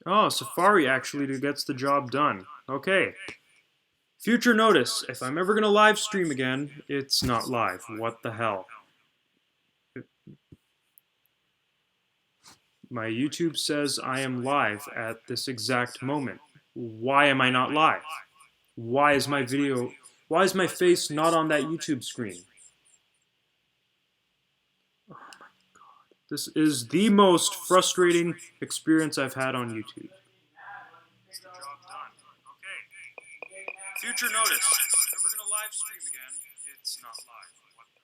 Oh, Safari actually gets the job done. Okay. Future notice, if I'm ever gonna live stream again, it's not live. What the hell? My YouTube says I am live at this exact moment. Why am I not live? Why is my video, why is my face not on that YouTube screen? This is the most frustrating experience I've had on YouTube. Future notice. If I'm never gonna live stream again, it's not live. What the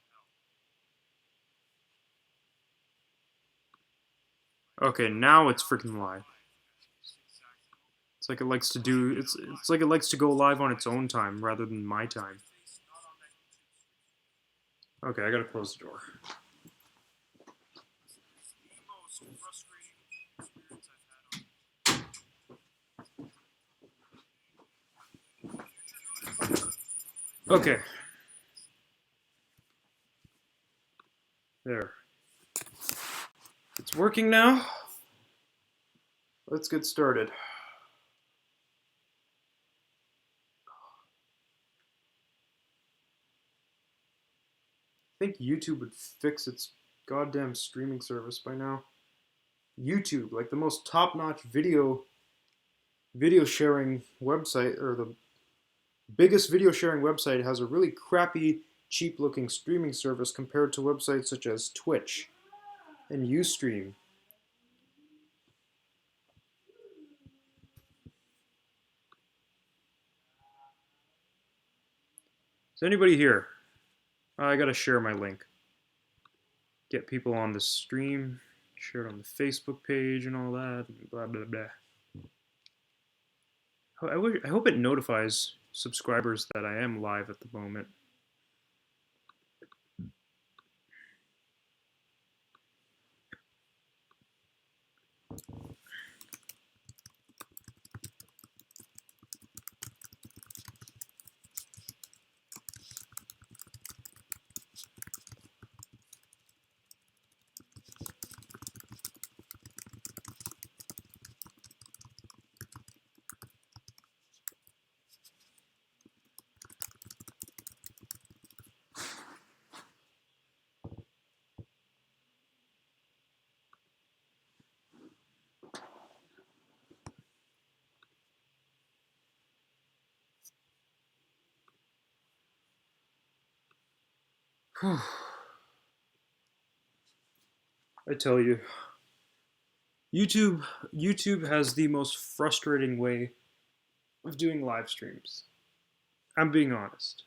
hell? Okay, now it's freaking live. It's like it likes to do. It's like it likes to go live on its own time rather than my time. Okay, I gotta close the door. Okay. There. It's working now. Let's get started. I think YouTube would fix its goddamn streaming service by now. YouTube, like the most top-notch video sharing website, or the biggest video sharing website, has a really crappy, cheap-looking streaming service compared to websites such as Twitch and Ustream. Is anybody here? I gotta share my link. Get people on the stream, share it on the Facebook page and all that, blah blah blah. I hope it notifies subscribers that I am live at the moment. I tell you, YouTube has the most frustrating way of doing live streams. I'm being honest.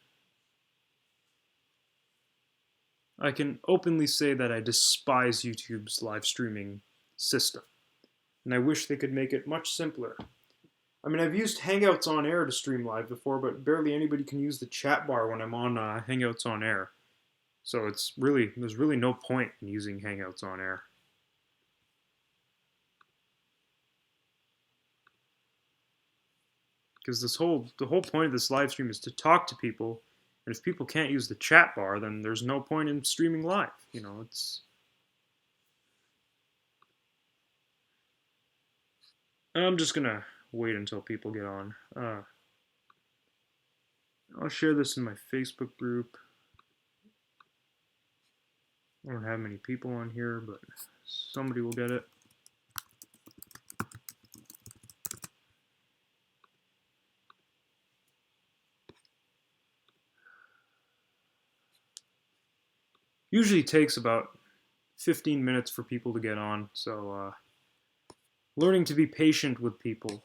I can openly say that I despise YouTube's live streaming system, and I wish they could make it much simpler. I mean, I've used Hangouts on Air to stream live before, but barely anybody can use the chat bar when I'm on Hangouts on Air. So there's really no point in using Hangouts on Air. Because the whole point of this live stream is to talk to people, and if people can't use the chat bar, then there's no point in streaming live. You know, it's. I'm just gonna wait until people get on. I'll share this in my Facebook group. I don't have many people on here, but somebody will get it. Usually takes about 15 minutes for people to get on, so learning to be patient with people.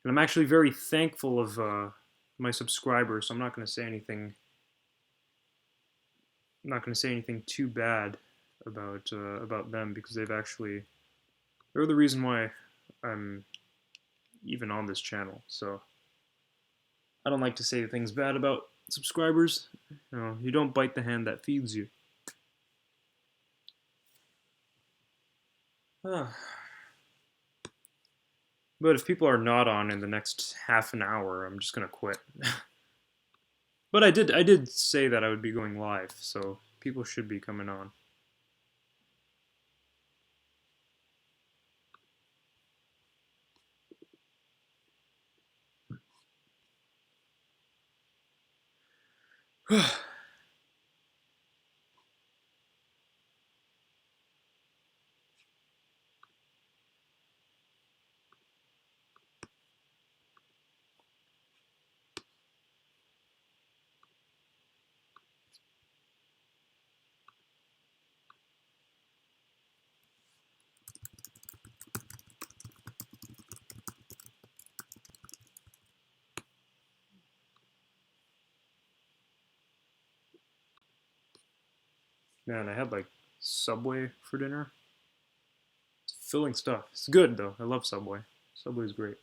And I'm actually very thankful of my subscribers, so I'm not going to say anything. I'm not going to say anything too bad about them, because they're the reason why I'm even on this channel. So I don't like to say things bad about subscribers. You know, you don't bite the hand that feeds you. But if people are not on in the next half an hour, I'm just gonna quit. But I did say that I would be going live, so people should be coming on. Man, I had like Subway for dinner. It's filling stuff. It's good though. I love Subway. Subway's great.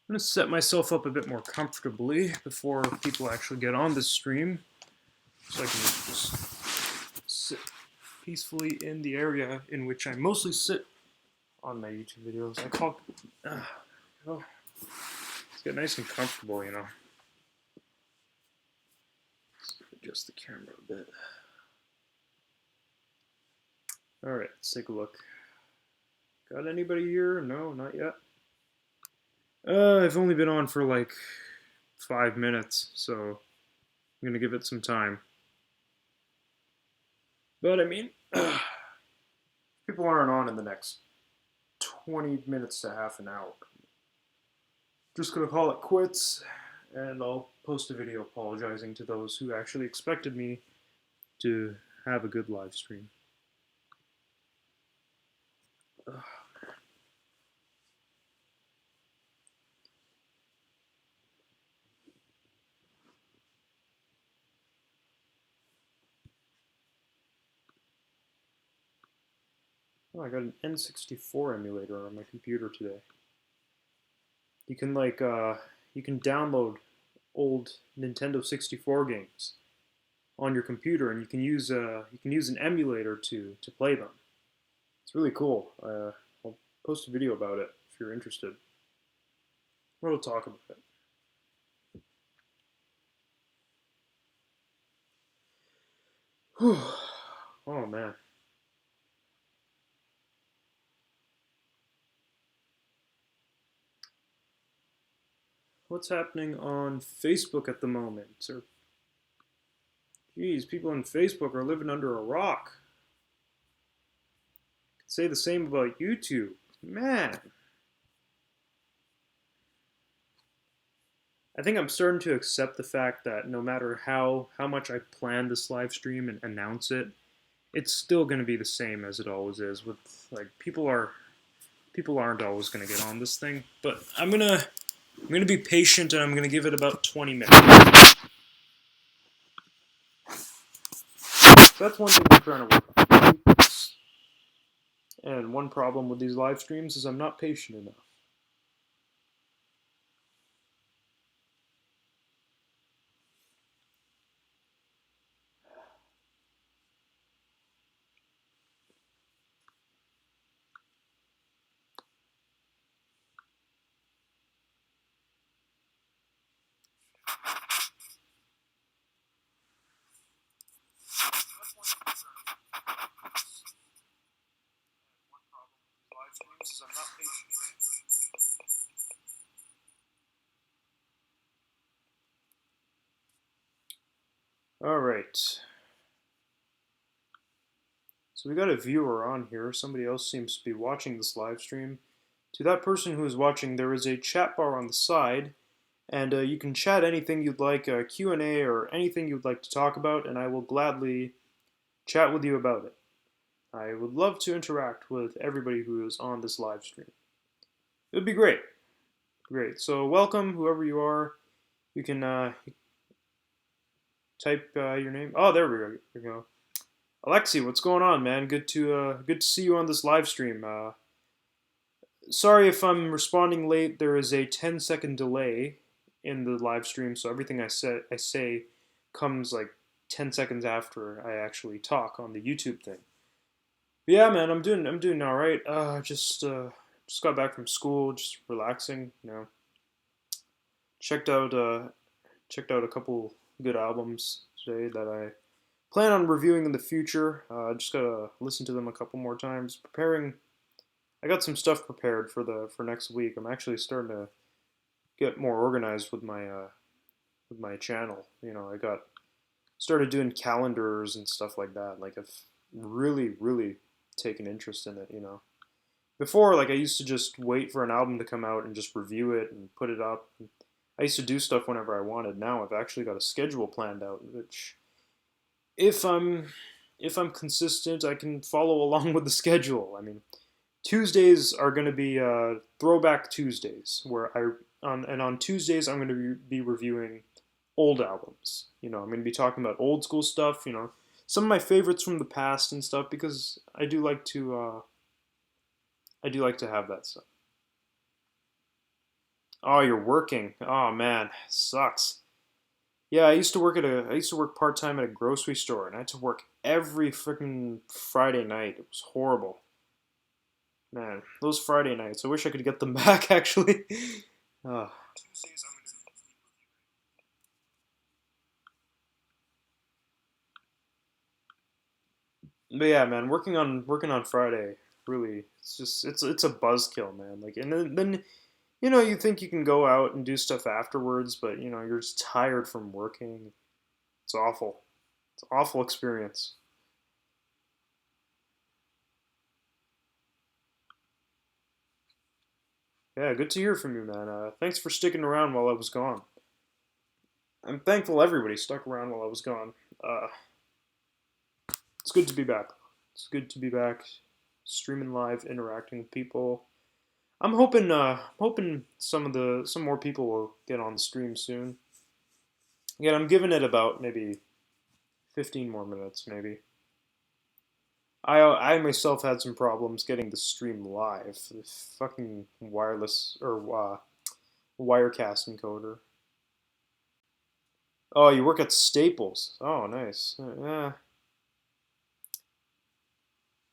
I'm gonna set myself up a bit more comfortably before people actually get on this stream, so I can just sit peacefully in the area in which I mostly sit on my YouTube videos. I call, let's get nice and comfortable, you know. Let's adjust the camera a bit. All right, let's take a look. Got anybody here? No, not yet. I've only been on for like 5 minutes, so I'm gonna give it some time. But I mean, people aren't on in the next 20 minutes to half an hour. Just gonna call it quits, and I'll post a video apologizing to those who actually expected me to have a good live stream. Oh, I got an N64 emulator on my computer today. You can you can download old Nintendo 64 games on your computer, and you can use an emulator to play them. It's really cool. I'll post a video about it if you're interested. We'll talk about it. Whew. Oh man. What's happening on Facebook at the moment? Or, geez, people on Facebook are living under a rock. Could say the same about YouTube. Man. I think I'm starting to accept the fact that no matter how much I plan this live stream and announce it, it's still going to be the same as it always is. With like people aren't always going to get on this thing, but I'm gonna be patient, and I'm gonna give it about 20 minutes. So that's one thing I'm trying to work on. And one problem with these live streams is I'm not patient enough. All right. So we got a viewer on here. Somebody else seems to be watching this live stream. To that person who is watching, there is a chat bar on the side, and you can chat anything you'd like, Q&A or anything you'd like to talk about, and I will gladly chat with you about it. I would love to interact with everybody who is on this live stream. It would be great. Great. So welcome, whoever you are. You can type your name. Oh, there we go. Alexi, what's going on, man? Good to see you on this live stream. Sorry if I'm responding late. There is a 10-second delay in the live stream, so everything I say comes like 10 seconds after I actually talk on the YouTube thing. But yeah, man, I'm doing all right. Just got back from school, just relaxing. You know, checked out a couple good albums today that I plan on reviewing in the future. Just gotta listen to them a couple more times. I got some stuff prepared for next week. I'm actually starting to get more organized with with my channel. I got started doing calendars and stuff like that. Like I've really, really taken interest in it. Before, like I used to just wait for an album to come out and just review it and put it up. I used to do stuff whenever I wanted. Now I've actually got a schedule planned out, which if I'm if I'm consistent, I can follow along with the schedule. I mean, Tuesdays are going to be throwback Tuesdays, where on Tuesdays I'm going to be reviewing old albums. I'm going to be talking about old school stuff. Some of my favorites from the past and stuff because I do like to have that stuff. Oh, you're working. Oh man, sucks. Yeah, I used to work part time at a grocery store, and I had to work every freaking Friday night. It was horrible. Man, those Friday nights. I wish I could get them back. Actually. Uh, but yeah, man, working on Friday really it's a buzzkill, man. Like, and then you think you can go out and do stuff afterwards, but you're just tired from working. It's awful. It's an awful experience. Yeah, good to hear from you, man. Thanks for sticking around while I was gone. I'm thankful everybody stuck around while I was gone. Uh, it's good to be back. It's good to be back, streaming live, interacting with people. I'm hoping some more people will get on the stream soon. Again, I'm giving it about maybe 15 more minutes, maybe. I myself had some problems getting the stream live. The fucking wireless or Wirecast encoder. Oh, you work at Staples. Oh, nice.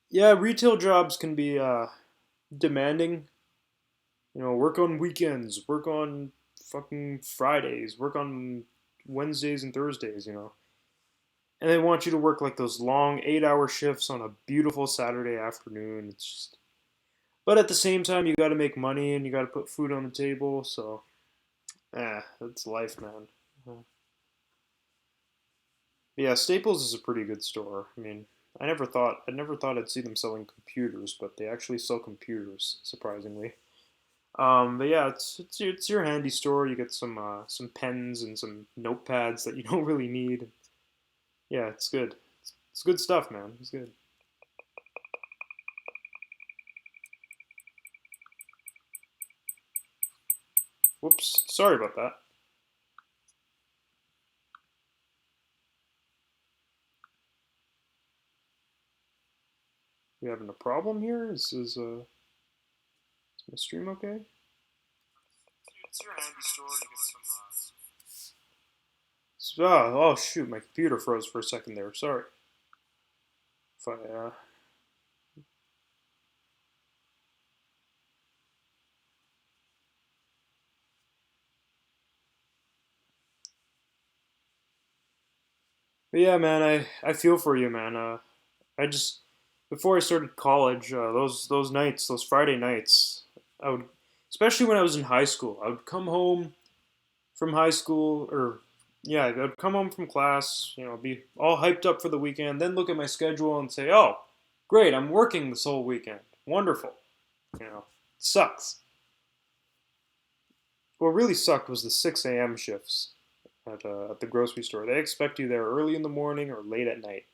Yeah, retail jobs can be demanding. Work on weekends, work on fucking Fridays, work on Wednesdays and Thursdays. And they want you to work like those long 8-hour shifts on a beautiful Saturday afternoon. It's just, but at the same time, you got to make money and you got to put food on the table. So, that's life, man. Yeah, Staples is a pretty good store. I mean, I never thought I'd see them selling computers, but they actually sell computers, surprisingly. But yeah, it's your handy store. You get some pens and some notepads that you don't really need. Yeah, it's good. It's good stuff, man. It's good. Whoops, sorry about that. We having a problem here? Is my stream okay? It's your handy store. You get oh shoot, my computer froze for a second there. Sorry. If I But yeah, man, I feel for you, man. I just before I started college, those nights, those Friday nights, I would, especially when I was in high school, I would come home from high school, or yeah, I'd come home from class, be all hyped up for the weekend, then look at my schedule and say, oh, great, I'm working this whole weekend. Wonderful. Sucks. What really sucked was the 6 a.m. shifts at the grocery store. They expect you there early in the morning or late at night,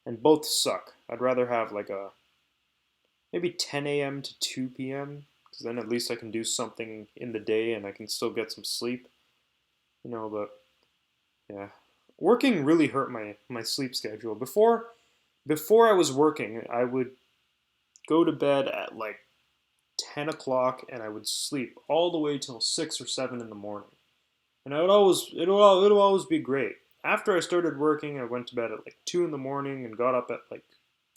and both suck. I'd rather have like a maybe 10 a.m. to 2 p.m. because then at least I can do something in the day and I can still get some sleep. But yeah, working really hurt my sleep schedule. Before I was working, I would go to bed at like 10 o'clock and I would sleep all the way till 6 or 7 in the morning. And it'll always be great. After I started working, I went to bed at like 2 in the morning and got up at like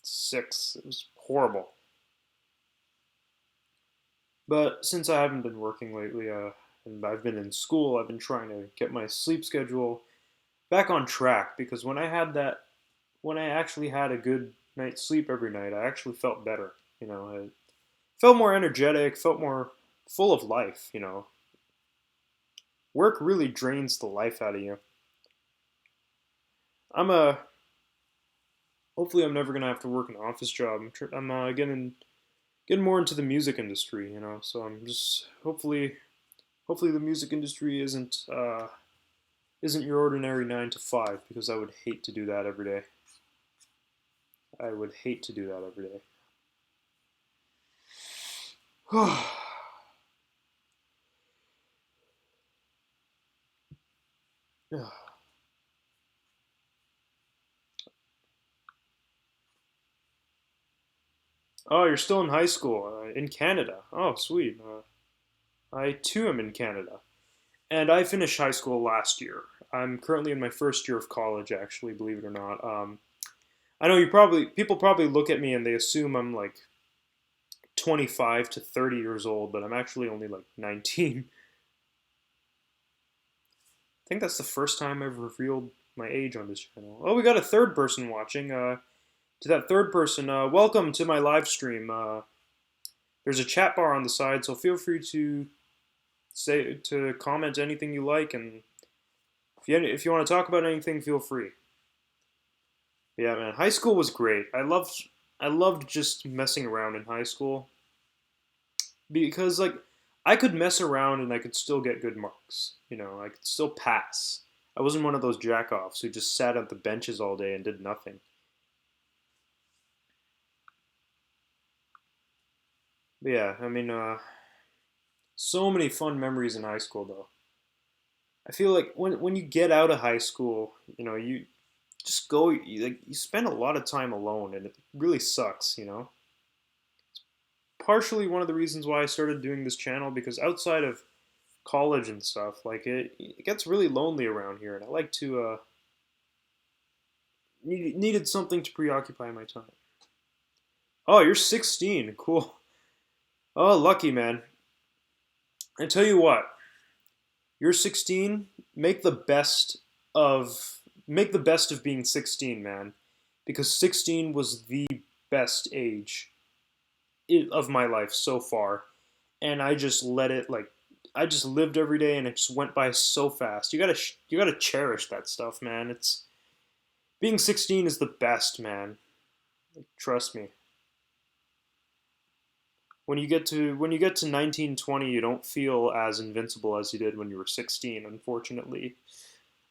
6. It was horrible. But since I haven't been working lately, and I've been in school, I've been trying to get my sleep schedule back on track because when I actually had a good night's sleep every night, I actually felt better. I felt more energetic, felt more full of life. Work really drains the life out of you. I'm a hopefully I'm never gonna have to work an office job. I'm getting more into the music industry, you know. So I'm just hopefully the music industry isn't your ordinary 9 to 5, because I would hate to do that every day. I would hate to do that every day. Oh, you're still in high school in Canada. Oh, sweet. I too am in Canada, and I finished high school last year. I'm currently in my first year of college, actually, believe it or not. I know people probably look at me and they assume I'm like 25 to 30 years old, but I'm actually only like 19. I think that's the first time I've revealed my age on this channel. Oh, we got a third person watching. To that third person, welcome to my live stream. There's a chat bar on the side, so feel free to comment anything you like, and if you want to talk about anything, feel free. Yeah, man, high school was great. I loved just messing around in high school, because like I could mess around and I could still get good marks. You know, I could still pass. I wasn't one of those jackoffs who just sat at the benches all day and did nothing. But yeah, I mean, so many fun memories in high school though. I feel like when you get out of high school, you know, you just go you spend a lot of time alone, and it really sucks, you know. Partially one of the reasons why I started doing this channel, because outside of college and stuff, like it gets really lonely around here, and I like to needed something to preoccupy my time. Oh, you're 16. Cool. Oh, lucky man. I tell you what, you're 16. Of make the best of being 16, man, because 16 was the best age of my life so far, and I just let it like I just lived every day, and it just went by so fast. You gotta cherish that stuff, man. It's being 16 is the best, man. Trust me. When you get to 19, 20, you don't feel as invincible as you did when you were 16, unfortunately.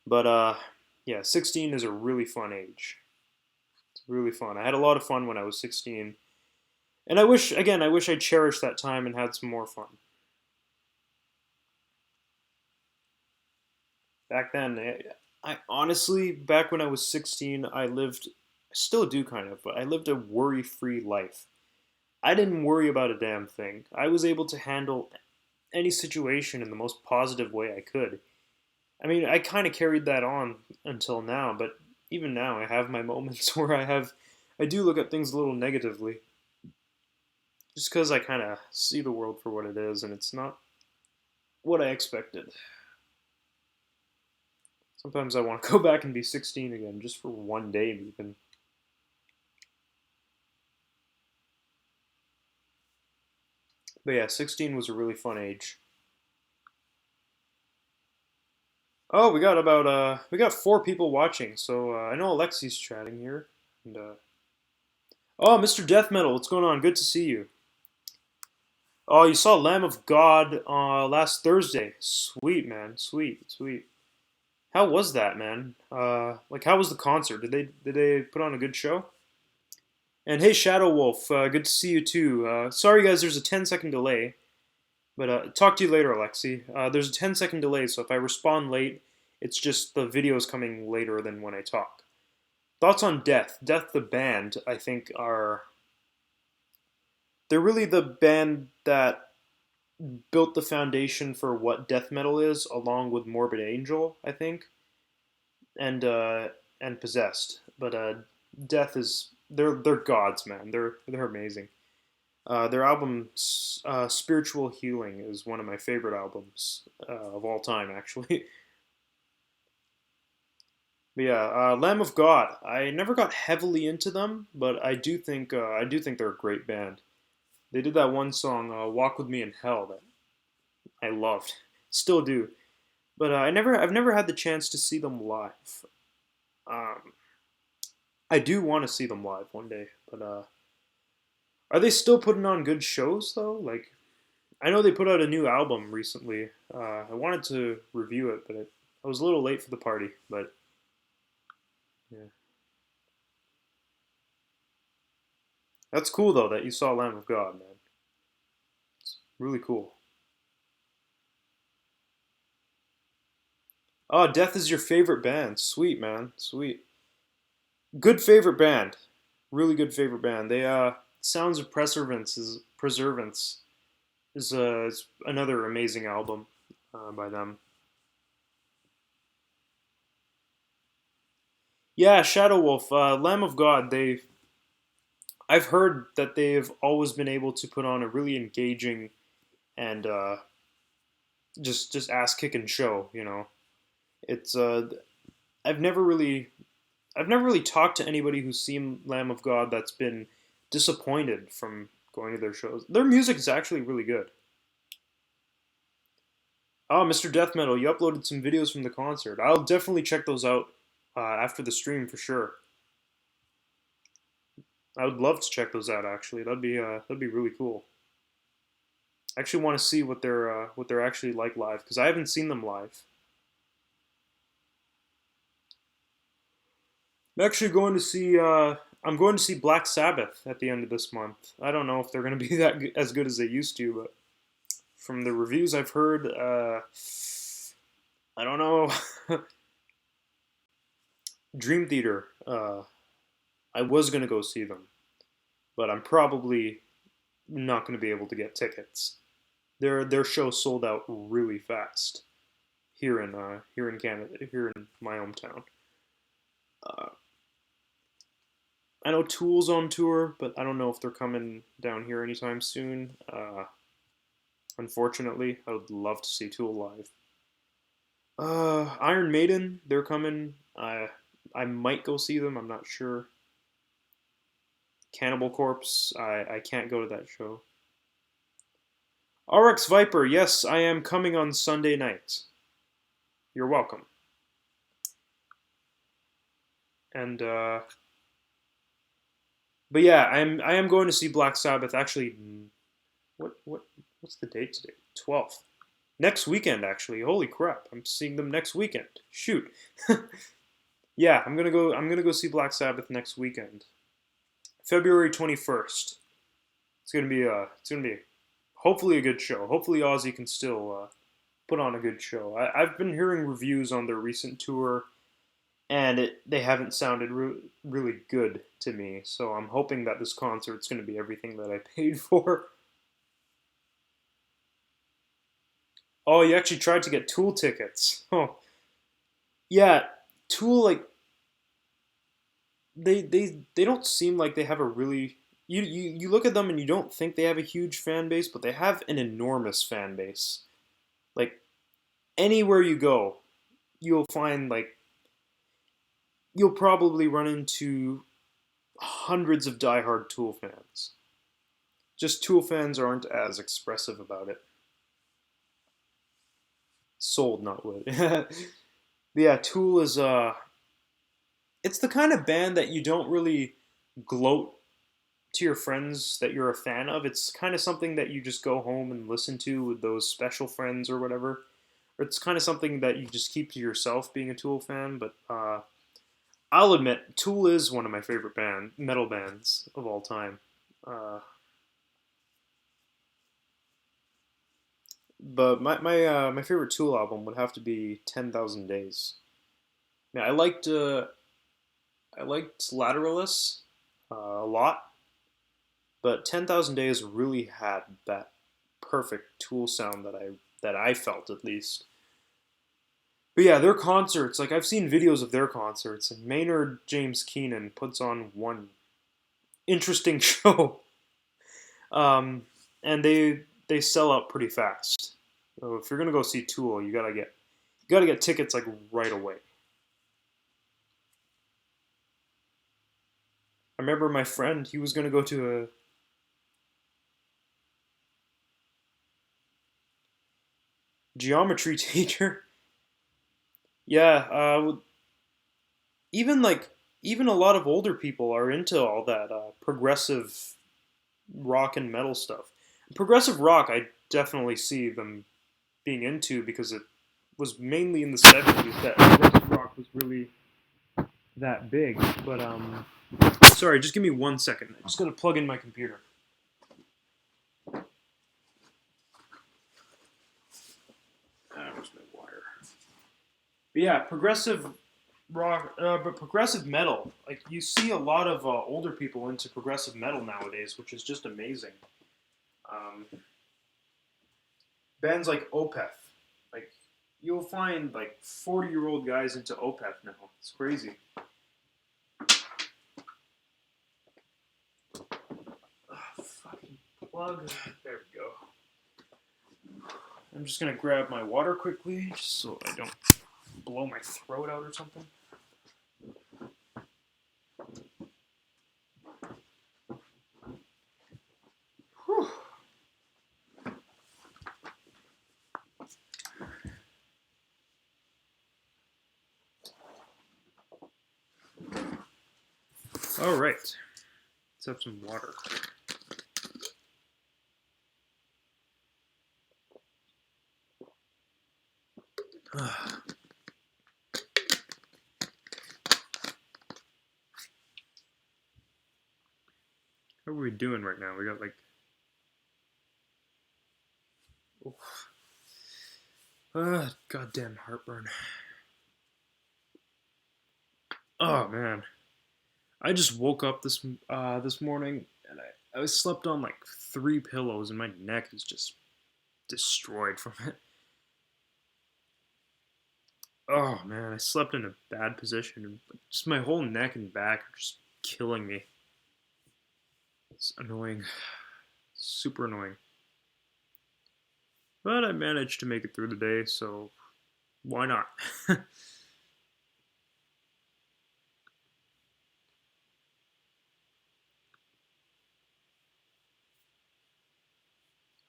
But yeah, 16 is a really fun age. It's really fun. I had a lot of fun when I was 16, and I wish I cherished that time and had some more fun. Back then, I honestly, back when I was 16, I still do kind of, but I lived a worry-free life. I didn't worry about a damn thing. I was able to handle any situation in the most positive way I could. I mean, I kind of carried that on until now, but even now, I have my moments where I do look at things a little negatively, just because I kind of see the world for what it is, and it's not what I expected. Sometimes I want to go back and be 16 again, just for one day, even. But yeah, 16 was a really fun age. Oh, we got 4 people watching, so I know Alexi's chatting here, and oh, Mr. Death Metal, what's going on? Good to see you. Oh, you saw Lamb of God last Thursday. Sweet, man. Sweet, sweet. How was that, man? Like, how was the concert? Did they put on a good show? And hey, Shadow Wolf, good to see you too. Sorry, guys, there's a 10-second delay, but talk to you later, Alexi. There's a 10-second delay, so if I respond late, it's just the video is coming later than when I talk. Thoughts on Death? Death, the band, I think, are they're really the band that built the foundation for what death metal is, along with Morbid Angel, I think, and Possessed. But Death is they're gods, man. They're amazing. Their album Spiritual Healing is one of my favorite albums of all time, actually. But yeah, Lamb of God. I never got heavily into them, but I do think they're a great band. They did that one song, "Walk with Me in Hell," that I loved, still do. but I've never had the chance to see them live. Um, I do want to see them live one day, but are they still putting on good shows though? Like, I know they put out a new album recently. I wanted to review it, but I was a little late for the party. But yeah, that's cool though that you saw Lamb of God, man. It's really cool. Oh, Death is your favorite band. Sweet, man. Sweet. Good favorite band. Really good favorite band. They Sounds of Preservance is another amazing album by them. Yeah, Shadow Wolf, Lamb of God. I've heard that they've always been able to put on a really engaging and just ass kicking show. You know, it's I've never really I've never really talked to anybody who's seen Lamb of God that's been disappointed from going to their shows. Their music is actually really good. Oh, Mr. Death Metal, you uploaded some videos from the concert. I'll definitely check those out after the stream for sure. I would love to check those out. Actually, that'd be really cool. I actually want to see what they're actually like live because I haven't seen them live. I'm actually going to see. I'm going to see Black Sabbath at the end of this month. I don't know if they're going to be as good as they used to, but from the reviews I've heard, I don't know. Dream Theater. I was going to go see them, but I'm probably not going to be able to get tickets. Their show sold out really fast here in Canada, here in my hometown. Uh, I know Tool's on tour, but I don't know if they're coming down here anytime soon. Unfortunately, I would love to see Tool live. Iron Maiden, they're coming. I might go see them. I'm not sure. Cannibal Corpse, I can't go to that show. RX Viper, yes, I am coming on Sunday night. You're welcome. And but yeah, I am going to see Black Sabbath. Actually, what's the date today? 12th. Next weekend, actually. Holy crap! I'm seeing them next weekend. Shoot. Yeah, I'm gonna go see Black Sabbath next weekend, February 21st. It's gonna be hopefully a good show. Hopefully Ozzy can still put on a good show. I've been hearing reviews on their recent tour, and they haven't sounded really good to me. So I'm hoping that this concert's going to be everything that I paid for. Oh, you actually tried to get Tool tickets. Oh, yeah. Tool, like they don't seem like they have a really you look at them and you don't think they have a huge fan base, but they have an enormous fan base. Like anywhere you go, you'll find like you'll probably run into hundreds of diehard Tool fans. Just Tool fans aren't as expressive about it. Sold, not wood. Yeah, Tool is it's the kind of band that you don't really gloat to your friends that you're a fan of. It's kind of something that you just go home and listen to with those special friends or whatever. Or it's kind of something that you just keep to yourself being a Tool fan, but I'll admit Tool is one of my favorite metal bands of all time. Uh, but my favorite Tool album would have to be 10,000 Days. Yeah, I liked Lateralus a lot, but 10,000 Days really had that perfect Tool sound that I felt at least. But yeah, their concerts, like I've seen videos of their concerts, and Maynard James Keenan puts on one interesting show, and they sell out pretty fast. So if you're gonna go see Tool, you gotta get tickets like right away. I remember my friend, he was gonna go to a geometry teacher. Yeah, even like even a lot of older people are into all that progressive rock and metal stuff. Progressive rock, I definitely see them being into because it was mainly in the '70s that progressive rock was really that big. But sorry, just give me 1 second. I just gotta plug in my computer. Where's my wire? But yeah, progressive rock, but progressive metal. Like you see a lot of older people into progressive metal nowadays, which is just amazing. Um, Bands like Opeth, like you'll find like 40-year-old guys into Opeth now. It's crazy. Oh, fucking plug. There we go. I'm just gonna grab my water quickly, just so I don't blow my throat out or something. Whew. All right, let's have some water. How are we doing right now? We got like, goddamn heartburn. Oh man, I just woke up this morning and I slept on like 3 pillows and my neck is just destroyed from it. Oh man, I slept in a bad position and just my whole neck and back are just killing me. It's annoying, super annoying. But I managed to make it through the day, so why not? How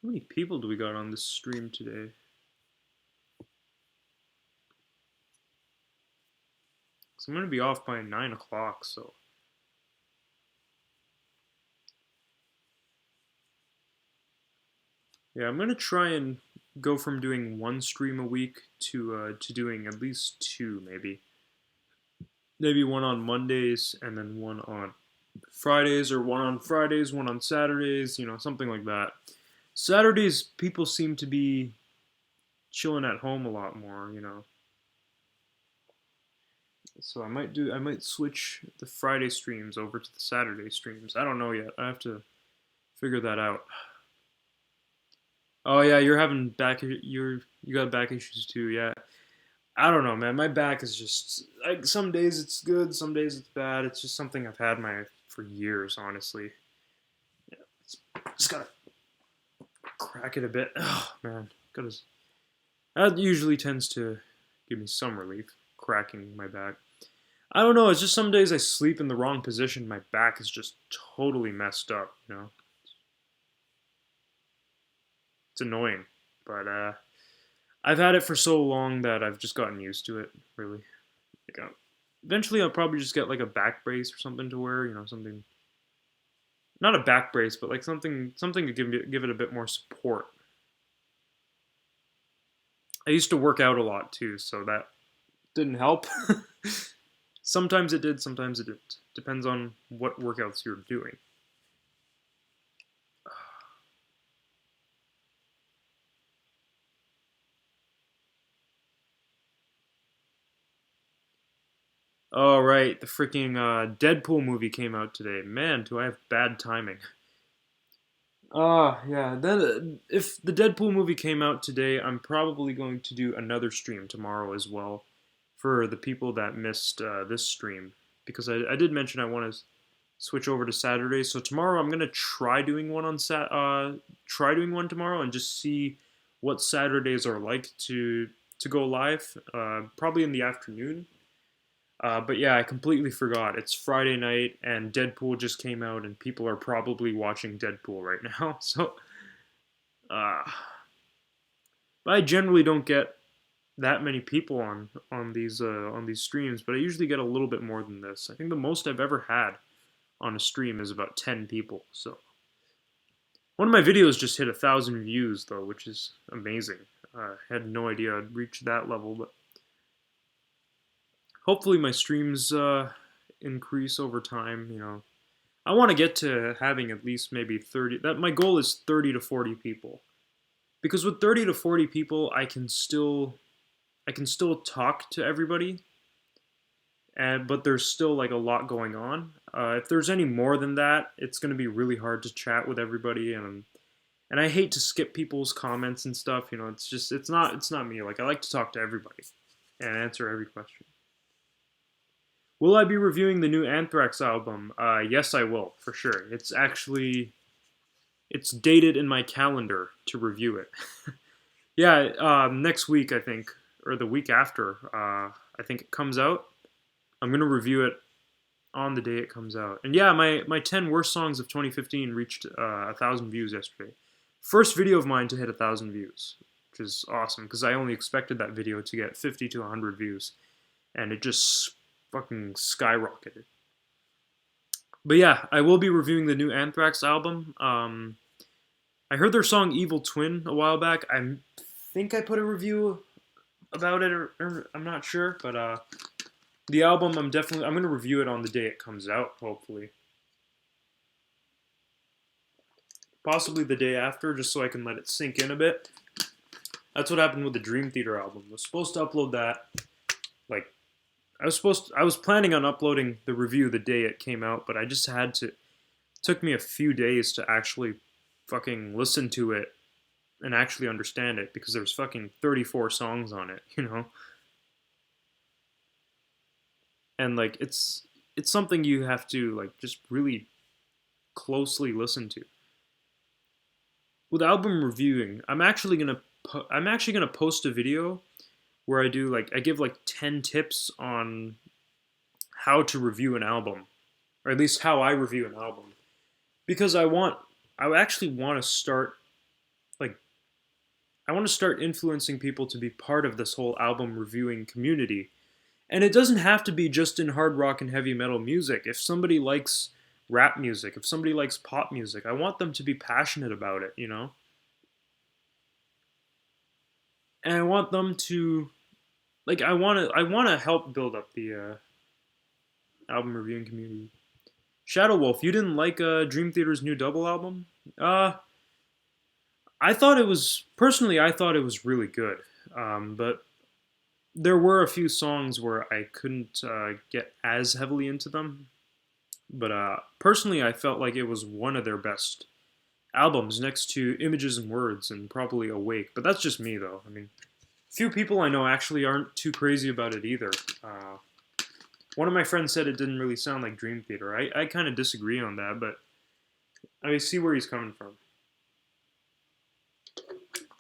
many people do we got on this stream today? Because I'm gonna be off by 9 o'clock, so yeah, I'm gonna try and go from doing one stream a week to doing at least two, maybe one on Mondays and then one on Fridays, or one on Fridays, one on Saturdays, something like that. Saturdays, people seem to be chilling at home a lot more. So I might switch the Friday streams over to the Saturday streams. I don't know yet. I have to figure that out. Oh yeah, you're having you got back issues too. Yeah. I don't know, man. My back is just like some days it's good, some days it's bad. It's just something I've had my for years, honestly. Yeah, just gotta crack it a bit. Oh man, gotta. That usually tends to give me some relief, cracking my back. I don't know. It's just some days I sleep in the wrong position. My back is just totally messed up. It's annoying, but I've had it for so long that I've just gotten used to it. Really, like, eventually I'll probably just get like a back brace or something to wear. Something, not a back brace, but like something to give it a bit more support. I used to work out a lot too, so that didn't help. Sometimes it did, sometimes it didn't. Depends on what workouts you're doing. All right, the freaking Deadpool movie came out today. Man, do I have bad timing. Yeah. Then if the Deadpool movie came out today, I'm probably going to do another stream tomorrow as well for the people that missed this stream, because I did mention I want to switch over to Saturday. So tomorrow I'm gonna try doing one tomorrow and just see what Saturdays are like to go live. Probably in the afternoon. But yeah, I completely forgot. It's Friday night and Deadpool just came out, and people are probably watching Deadpool right now. So, uh, but I generally don't get that many people on these streams, but I usually get a little bit more than this. I think the most I've ever had on a stream is about 10 people. So one of my videos just hit 1,000 views though, which is amazing. I had no idea I'd reach that level, but hopefully my streams increase over time. You know, I want to get to having at least maybe 30. That my goal is 30 to 40 people, because with 30 to 40 people, I can still talk to everybody, and but there's still like a lot going on. If there's any more than that, it's going to be really hard to chat with everybody, and I hate to skip people's comments and stuff. You know, it's not me. Like I like to talk to everybody and answer every question. Will I be reviewing the new Anthrax album? Yes, I will for sure. It's dated in my calendar to review it. Yeah, next week I think, or the week after, I think it comes out. I'm gonna review it on the day it comes out. And yeah, my 10 worst songs of 2015 reached 1,000 views yesterday. First video of mine to hit 1,000 views, which is awesome because I only expected that video to get 50 to 100 views, and it just fucking skyrocketed. But yeah, I will be reviewing the new Anthrax album. I heard their song "Evil Twin" a while back. I think I put a review about it, or I'm not sure, but the album I'm gonna review it on the day it comes out, hopefully. Possibly the day after, just so I can let it sink in a bit. That's what happened with the Dream Theater album. I was supposed to upload that, like, I was planning on uploading the review the day it came out, but I just had to, it took me a few days to actually fucking listen to it and actually understand it, because there's fucking 34 songs on it, you know? And like it's something you have to like just really closely listen to. With album reviewing, I'm actually gonna post a video where I give like 10 tips on how to review an album, or at least how I review an album, because I actually want to start like I want to start influencing people to be part of this whole album reviewing community. And it doesn't have to be just in hard rock and heavy metal music. If somebody likes rap music, if somebody likes pop music, I want them to be passionate about it, you know? And I want them to I want to help build up the album reviewing community. Shadow Wolf, you didn't like Dream Theater's new double album? I thought it was personally I thought it was really good. But there were a few songs where I couldn't get as heavily into them. But personally, I felt like it was one of their best albums, next to Images and Words and probably Awake. But that's just me, though. I mean, few people I know actually aren't too crazy about it either. One of my friends said it didn't really sound like Dream Theater. I kind of disagree on that, but I see where he's coming from.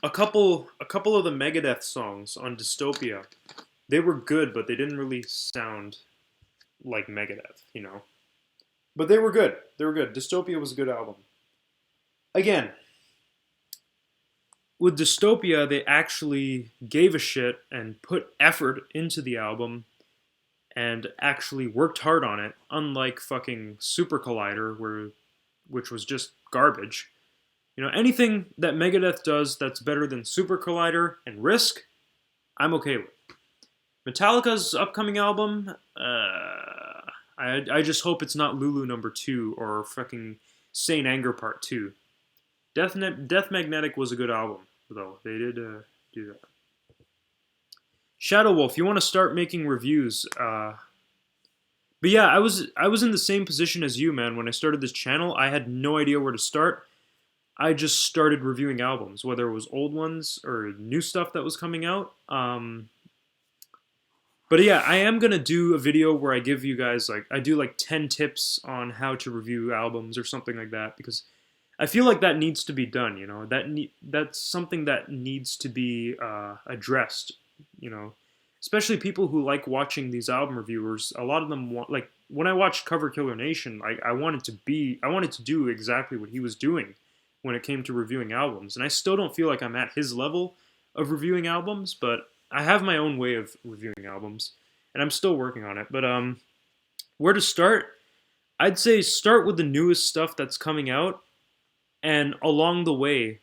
A couple of the Megadeth songs on Dystopia, they were good, but they didn't really sound like Megadeth, you know. But they were good. They were good. Dystopia was a good album. Again, with Dystopia, they actually gave a shit and put effort into the album and actually worked hard on it, unlike fucking Super Collider, which was just garbage. You know, anything that Megadeth does that's better than Super Collider and Risk, I'm okay with. Metallica's upcoming album, I just hope it's not Lulu number 2 or fucking Saint Anger Part 2. Death Magnetic was a good album, though. They did do that. Shadow Wolf, you want to start making reviews. But yeah, I was in the same position as you, man. When I started this channel, I had no idea where to start. I just started reviewing albums, whether it was old ones or new stuff that was coming out. But yeah, I am gonna do a video where I give you guys I do like 10 tips on how to review albums or something like that, because I feel like that needs to be done. You know, that's something that needs to be addressed. You know, especially people who like watching these album reviewers. A lot of them want, like when I watched Cover Killer Nation, I wanted to do exactly what he was doing when it came to reviewing albums, and I still don't feel like I'm at his level of reviewing albums, but I have my own way of reviewing albums, and I'm still working on it. But where to start? I'd say start with the newest stuff that's coming out, and along the way,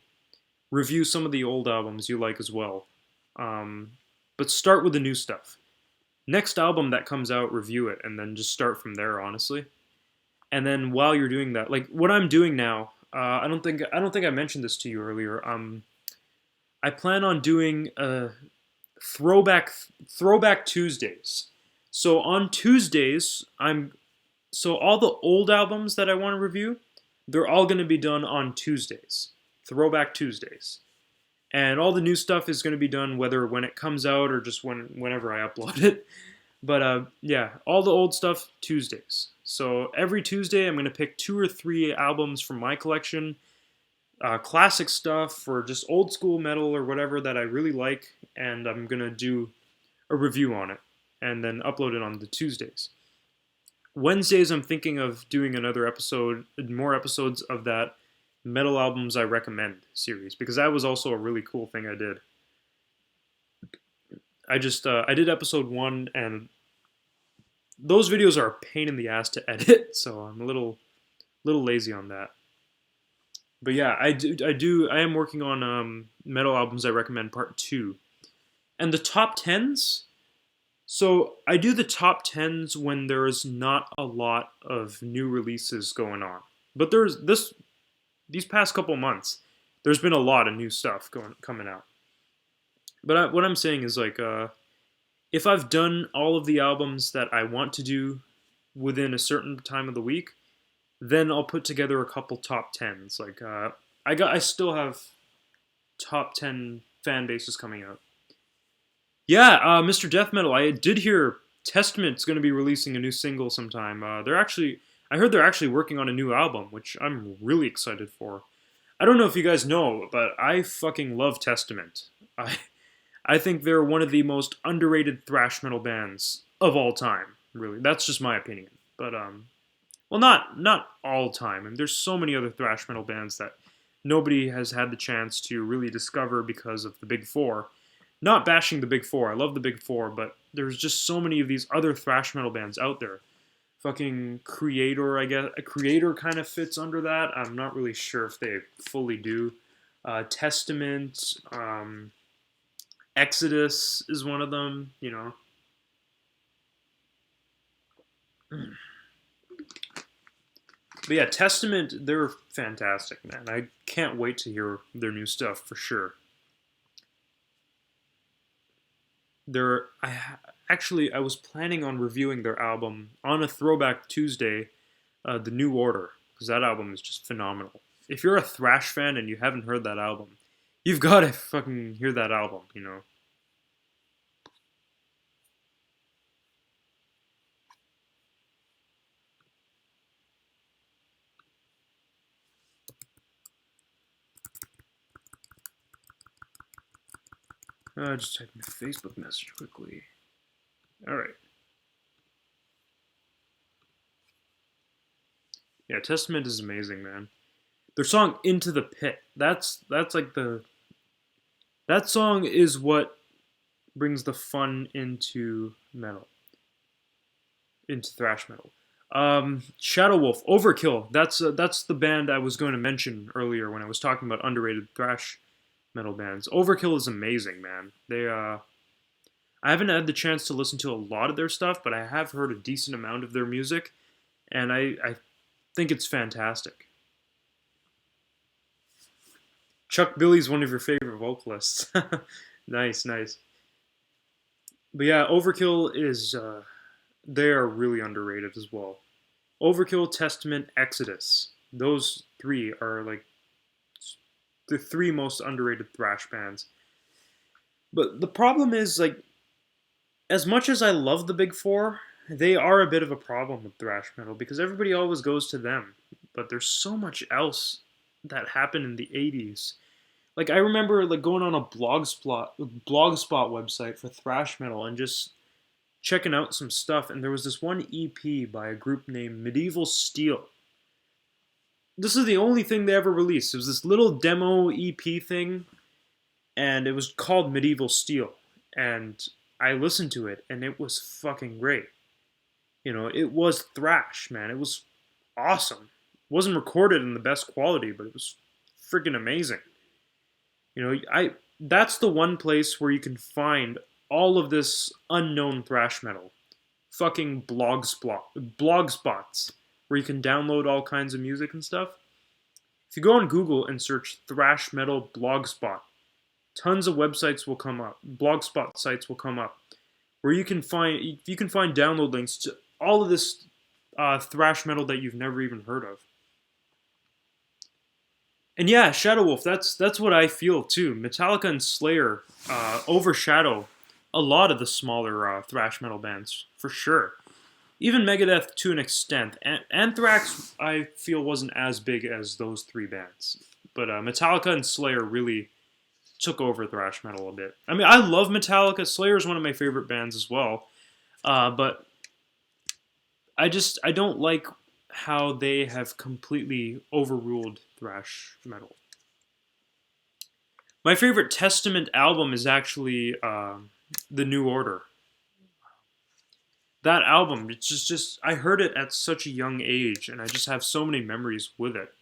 review some of the old albums you like as well. Um, but start with the new stuff. Next album that comes out, review it, and then just start from there. Honestly, and then while you're doing that, like what I'm doing now, I don't think I mentioned this to you earlier. I plan on doing throwback throwback Tuesdays. So on Tuesdays, so all the old albums that I want to review, they're all going to be done on Tuesdays. Throwback Tuesdays. And all the new stuff is going to be done whether when it comes out or just whenever I upload it. But yeah, all the old stuff Tuesdays. So every Tuesday I'm going to pick 2 or 3 albums from my collection, classic stuff or just old school metal or whatever that I really like, and I'm going to do a review on it and then upload it on the Tuesdays. Wednesdays I'm thinking of doing another episode, more episodes of that metal albums I recommend series, because that was also a really cool thing I did. I did episode 1, and those videos are a pain in the ass to edit, so I'm a little lazy on that. But yeah, I am working on metal albums I recommend part 2. And the top 10s, so I do the top 10s when there's not a lot of new releases going on. But there's these past couple months, there's been a lot of new stuff coming out. But what I'm saying is like, if I've done all of the albums that I want to do within a certain time of the week, then I'll put together a couple top 10s. Like, I still have top 10 fan bases coming out. Yeah, Mr. Death Metal. I did hear Testament's going to be releasing a new single sometime. I heard they're actually working on a new album, which I'm really excited for. I don't know if you guys know, but I fucking love Testament. I think they're one of the most underrated thrash metal bands of all time. Really, that's just my opinion. But well, not all time. And there's so many other thrash metal bands that nobody has had the chance to really discover because of the Big Four. Not bashing the Big Four. I love the Big Four, but there's just so many of these other thrash metal bands out there. Fucking Creator, I guess. A Creator kind of fits under that. I'm not really sure if they fully do. Testament, Exodus is one of them, you know. But yeah, Testament, they're fantastic, man. I can't wait to hear their new stuff for sure. Actually, I was planning on reviewing their album on a Throwback Tuesday, The New Order, because that album is just phenomenal. If you're a thrash fan and you haven't heard that album, you've got to fucking hear that album, you know. Just type my Facebook message quickly. All right. Yeah, Testament is amazing, man. Their song "Into the Pit." That's like that song is what brings the fun into metal, into thrash metal. Shadow Wolf, Overkill. That's the band I was going to mention earlier when I was talking about underrated thrash metal bands. Overkill is amazing, man. I haven't had the chance to listen to a lot of their stuff, but I have heard a decent amount of their music, and I think it's fantastic. Chuck Billy's one of your favorite vocalists. Nice, nice. But yeah, Overkill is they are really underrated as well. Overkill, Testament, Exodus. Those 3 are like the 3 most underrated thrash bands. But the problem is, like, as much as I love the Big Four, they are a bit of a problem with thrash metal because everybody always goes to them. But there's so much else that happened in the 80s. Like, I remember like going on a blogspot website for thrash metal and just checking out some stuff, and there was this one EP by a group named Medieval Steel. This is the only thing they ever released. It was this little demo EP thing, and it was called Medieval Steel. and I listened to it, and it was fucking great. It was thrash, man. It was awesome. It wasn't recorded in the best quality, but it was freaking amazing. I That's the one place where you can find all of this unknown thrash metal. Fucking blog spots where you can download all kinds of music and stuff. If you go on Google and search thrash metal blogspot, tons of websites will come up. Blogspot sites will come up where you can find download links to all of this thrash metal that you've never even heard of. And yeah, Shadow Wolf. That's what I feel too. Metallica and Slayer overshadow a lot of the smaller thrash metal bands for sure. Even Megadeth to an extent. Anthrax, I feel, wasn't as big as those three bands, but Metallica and Slayer really took over thrash metal a bit. I mean, I love Metallica. Slayer is one of my favorite bands as well, but I don't like how they have completely overruled thrash metal. My favorite Testament album is actually The New Order. That album, it's just I heard it at such a young age, and I just have so many memories with it.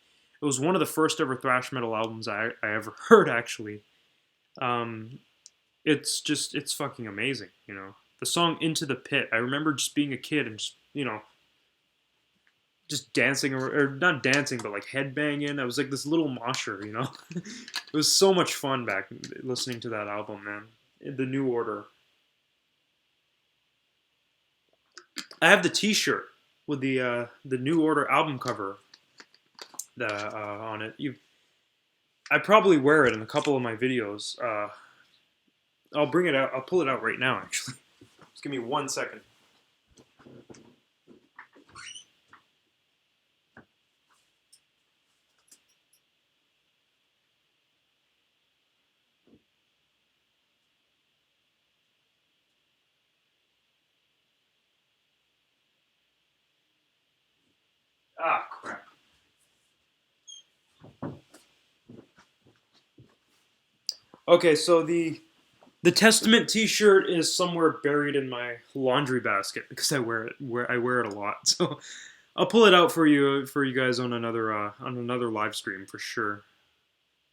It was one of the first ever thrash metal albums I ever heard, actually. Um, it's fucking amazing, The song Into the Pit, I remember just being a kid and just dancing, or not dancing, but like headbanging. I was like this little mosher. It was so much fun back listening to that album, man. The New Order. I have the T-shirt with the New Order album cover on it. I probably wear it in a couple of my videos. I'll bring it out. I'll pull it out right now, actually. Just give me 1 second. Ah, crap. Okay, so the Testament T-shirt is somewhere buried in my laundry basket because I wear it a lot. So I'll pull it out for you guys on another live stream for sure.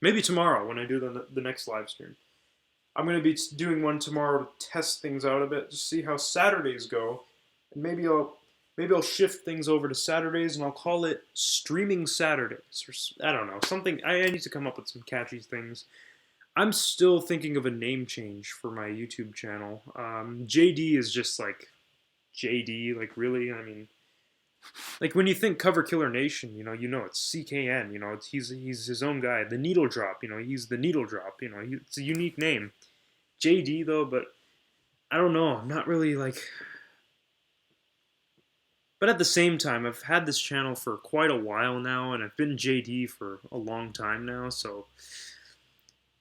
Maybe tomorrow when I do the next live stream. I'm gonna be doing one tomorrow to test things out a bit, just see how Saturdays go, and maybe I'll shift things over to Saturdays and I'll call it Streaming Saturdays, or I don't know, something. I need to come up with some catchy things. I'm still thinking of a name change for my YouTube channel. JD is just like JD, like really. I mean, like when you think Cover Killer Nation, you know it's CKN. He's his own guy. The Needle Drop, he's the Needle Drop. It's a unique name. JD though, but I don't know. I'm not really like. But at the same time, I've had this channel for quite a while now, and I've been JD for a long time now, so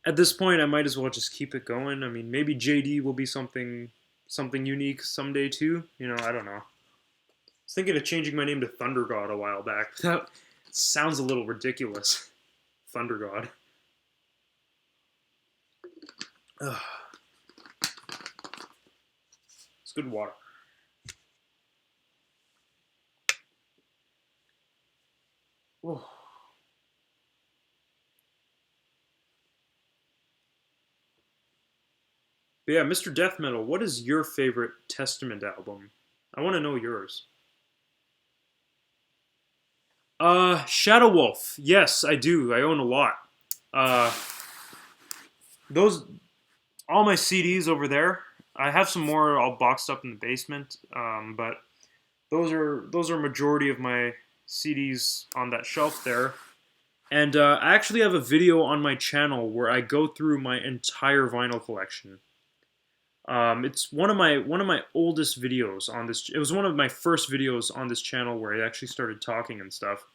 at this point, I might as well just keep it going. I mean, maybe JD will be something unique someday too. I don't know. I was thinking of changing my name to Thunder God a while back, but that sounds a little ridiculous. Thunder God. Ugh. It's good water. Oh. But yeah, Mr. Death Metal, what is your favorite Testament album? I want to know yours. Shadow Wolf. Yes, I do. I own a lot. Uh, those all my CDs over there. I have some more all boxed up in the basement. But those are majority of my CDs on that shelf there. And I actually have a video on my channel where I go through my entire vinyl collection. It's one of my oldest videos on this. It was one of my first videos on this channel where I actually started talking and stuff.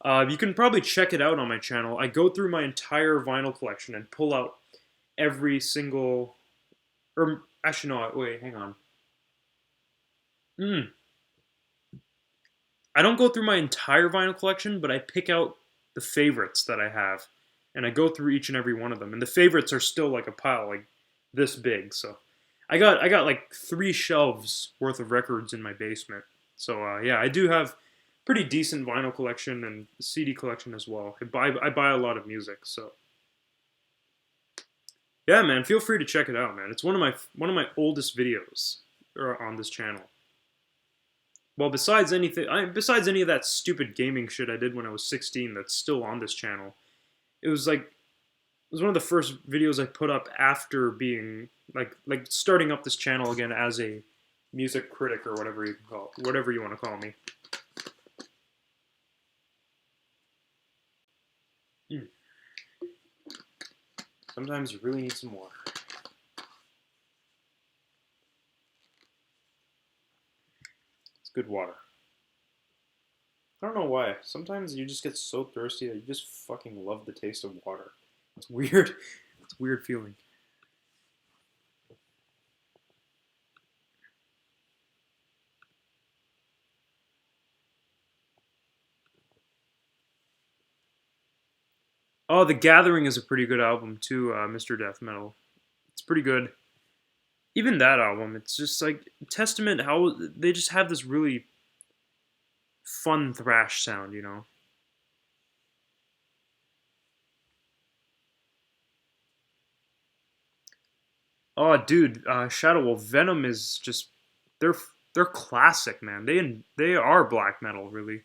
You can probably check it out on my channel. I go through my entire vinyl collection and pull out every single. Or actually, no. Wait, hang on. I don't go through my entire vinyl collection, but I pick out the favorites that I have, and I go through each and every one of them. And the favorites are still like a pile, like this big. So I got like 3 shelves worth of records in my basement. So yeah, I do have pretty decent vinyl collection and CD collection as well. I buy a lot of music, so yeah, man, feel free to check it out, man. It's one of my oldest videos on this channel. Well, besides any of that stupid gaming shit I did when I was 16, that's still on this channel. It was like it was one of the first videos I put up after being like starting up this channel again as a music critic or whatever you can whatever you want to call me. Mm. Sometimes you really need some water. It's good water. I don't know why. Sometimes you just get so thirsty that you just fucking love the taste of water. It's weird. It's a weird feeling. Oh, The Gathering is a pretty good album too, Mr. Death Metal. It's pretty good. Even that album, it's just like testament how they just have this really fun thrash sound, you know. Oh, dude, Shadow Wolf Venom is just they're they're classic, man. They are black metal, really,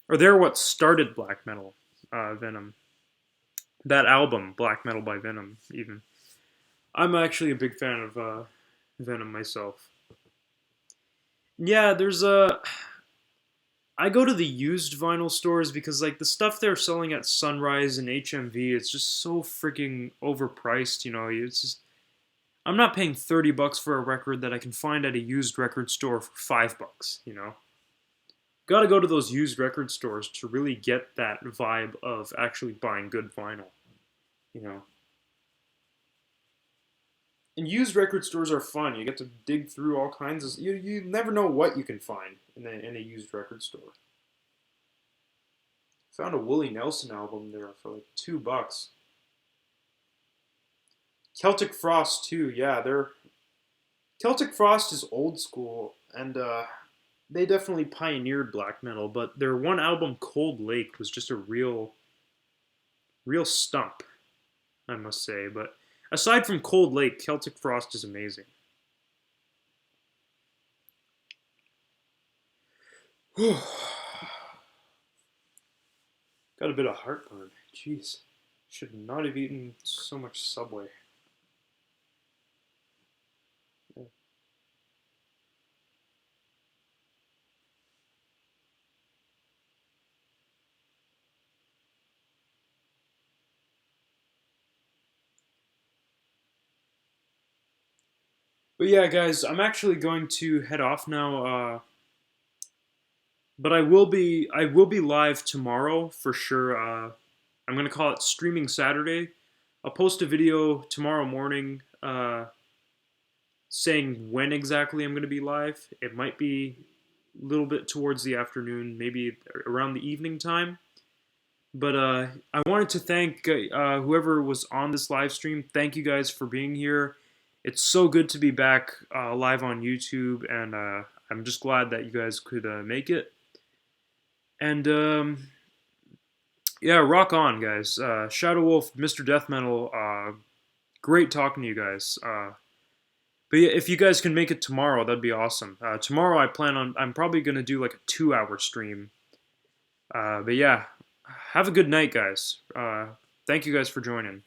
or they're what started black metal. Venom, that album, Black Metal by Venom, even. I'm actually a big fan of Venom myself. Yeah, there's a. I go to the used vinyl stores because like the stuff they're selling at Sunrise and HMV, it's just so freaking overpriced. You know, it's just I'm not paying $30 for a record that I can find at a used record store for $5. You know, got to go to those used record stores to really get that vibe of actually buying good vinyl. You know, and used record stores are fun. You get to dig through all kinds of. You never know what you can find in a used record store. Found a Willie Nelson album there for like $2. Celtic Frost too. Yeah, they're Celtic Frost is old school, and they definitely pioneered black metal. But their one album, Cold Lake, was just a real stump, I must say. But aside from Cold Lake, Celtic Frost is amazing. Got a bit of heartburn. Jeez, should not have eaten so much Subway. But yeah, guys, I'm actually going to head off now. But I will be live tomorrow for sure. I'm gonna call it Streaming Saturday. I'll post a video tomorrow morning saying when exactly I'm gonna be live. It might be a little bit towards the afternoon, maybe around the evening time. But I wanted to thank whoever was on this live stream. Thank you guys for being here. It's so good to be back live on YouTube, and I'm just glad that you guys could make it. And yeah, rock on, guys. Shadow Wolf, Mr. Death Metal, great talking to you guys. But yeah, if you guys can make it tomorrow, that'd be awesome. Tomorrow, I'm probably gonna do like a 2-hour stream. But yeah, have a good night, guys. Thank you guys for joining.